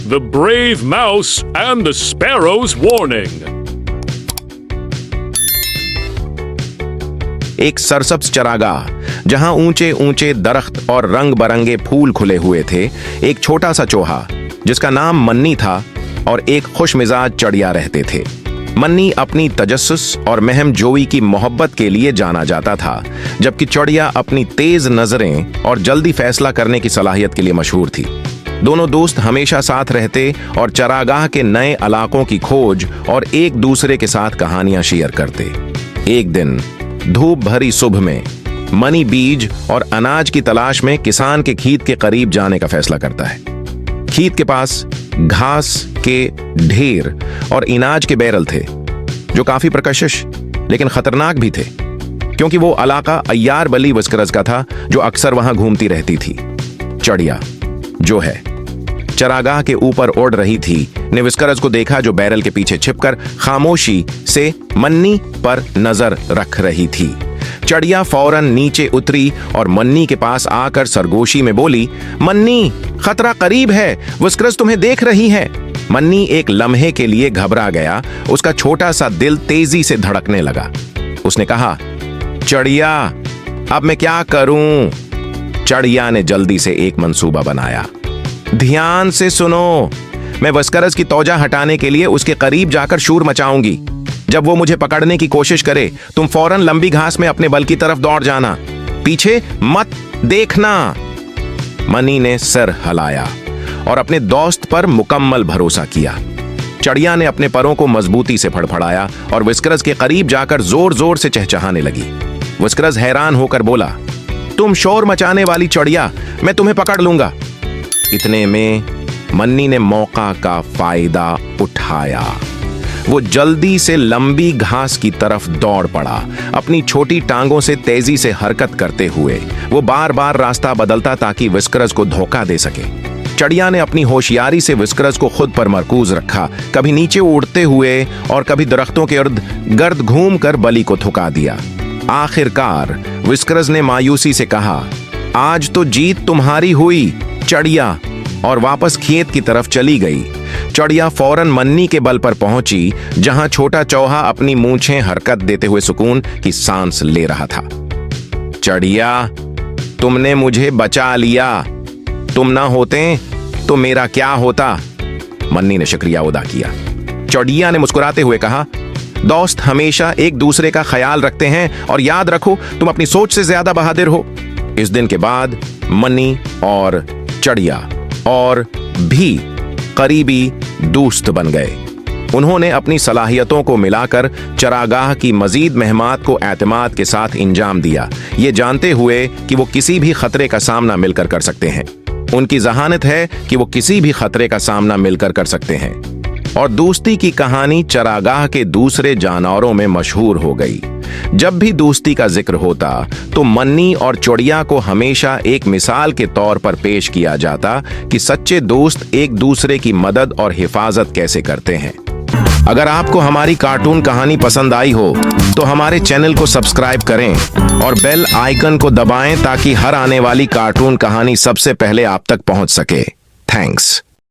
The Brave Mouse and the Sparrow's Warning. एक सरसब्ज चरागाह जहां ऊंचे ऊंचे दरख्त और रंग बरंगे फूल खुले हुए थे, एक छोटा सा चौहा जिसका नाम मन्नी था और एक खुशमिजाज चिड़िया रहते थे। मन्नी अपनी तजस्सुस और महम जोई की मोहब्बत के लिए जाना जाता था, जबकि चिड़िया अपनी तेज नजरें और जल्दी फैसला करने की सलाहियत के लिए मशहूर थी। दोनों दोस्त हमेशा साथ रहते और चरागाह के नए इलाकों की खोज और एक दूसरे के साथ कहानियां शेयर करते। एक दिन धूप भरी सुबह में मनी बीज और अनाज की तलाश में किसान के खेत के करीब जाने का फैसला करता है। खेत के पास घास के ढेर और अनाज के बैरल थे, जो काफी प्रकशिश लेकिन खतरनाक भी थे, क्योंकि वो इलाका अय्यार बली विस्करस का था, जो अक्सर वहां घूमती रहती थी। चिड़िया जो है चरागाह के ऊपर उड़ रही थी ने विस्करस को देखा, जो बैरल के पीछे छिपकर खामोशी से मन्नी पर नजर रख रही थी। चिड़िया फौरन नीचे उतरी और मन्नी के पास आकर सरगोशी में बोली, मन्नी, खतरा करीब है, विस्करस तुम्हें देख रही है। मन्नी एक लम्हे के लिए घबरा गया, उसका छोटा सा दिल तेजी से धड़कने लगा। उसने कहा, चिड़िया, अब मैं क्या करूं? चिड़िया ने जल्दी से एक मंसूबा बनाया। ध्यान से सुनो, मैं विस्करस की तौजा हटाने के लिए उसके करीब जाकर शोर मचाऊंगी। जब वो मुझे पकड़ने की कोशिश करे, तुम फौरन लंबी घास में अपने बल की तरफ दौड़ जाना, पीछे मत देखना। मनी ने सर हिलाया और अपने दोस्त पर मुकम्मल भरोसा किया। चिड़िया ने अपने परों को मजबूती से फड़फड़ाया और विस्करस के करीब जाकर जोर जोर से चहचहाने लगी। विस्करस हैरान होकर बोला, तुम शोर मचाने वाली चिड़िया, मैं तुम्हें पकड़ लूंगा। इतने में मन्नी ने मौका का फायदा उठाया। वो जल्दी से लंबी घास की तरफ दौड़ पड़ा। अपनी छोटी टांगों से तेजी से हरकत करते हुए वो बार बार रास्ता बदलता ताकि विस्करस को धोखा दे सके। चिड़िया ने अपनी होशियारी से विस्करस को खुद पर मरकूज रखा, कभी नीचे उड़ते हुए और कभी दरख्तों के इर्द गर्द घूमकर बलि को थुका दिया। आखिरकार विस्करस ने मायूसी से कहा, आज तो जीत तुम्हारी हुई चिड़िया, और वापस खेत की तरफ चली गई। चिड़िया फौरन मन्नी के बल पर पहुंची, जहां छोटा चौहा अपनी मूंछें हरकत देते हुए सुकून की सांस ले रहा था। चिड़िया, तुमने मुझे बचा लिया, तुम ना होते तो मेरा क्या होता? मन्नी ने शुक्रिया अदा किया। चिड़िया ने मुस्कुराते हुए कहा, दोस्त हमेशा एक दूसरे का ख्याल रखते हैं, और याद रखो, तुम अपनी सोच से ज्यादा बहादुर हो। इस दिन के बाद मन्नी और चिड़िया और भी करीबी दोस्त बन गए। उन्होंने अपनी सलाहियतों को मिलाकर चरागाह की मजीद महमात को एतमाद के साथ इंजाम दिया, ये जानते हुए कि वो किसी भी खतरे का सामना मिलकर कर सकते हैं। उनकी जहानत है कि वो किसी भी खतरे का सामना मिलकर कर सकते हैं, और दोस्ती की कहानी चरागाह के दूसरे जानवरों में मशहूर हो गई। जब भी दोस्ती का जिक्र होता तो मन्नी और चिड़िया को हमेशा एक मिसाल के तौर पर पेश किया जाता कि सच्चे दोस्त एक दूसरे की मदद और हिफाजत कैसे करते हैं। अगर आपको हमारी कार्टून कहानी पसंद आई हो तो हमारे चैनल को सब्सक्राइब करें और बेल आइकन को दबाएं ताकि हर आने वाली कार्टून कहानी सबसे पहले आप तक पहुंच सके। थैंक्स।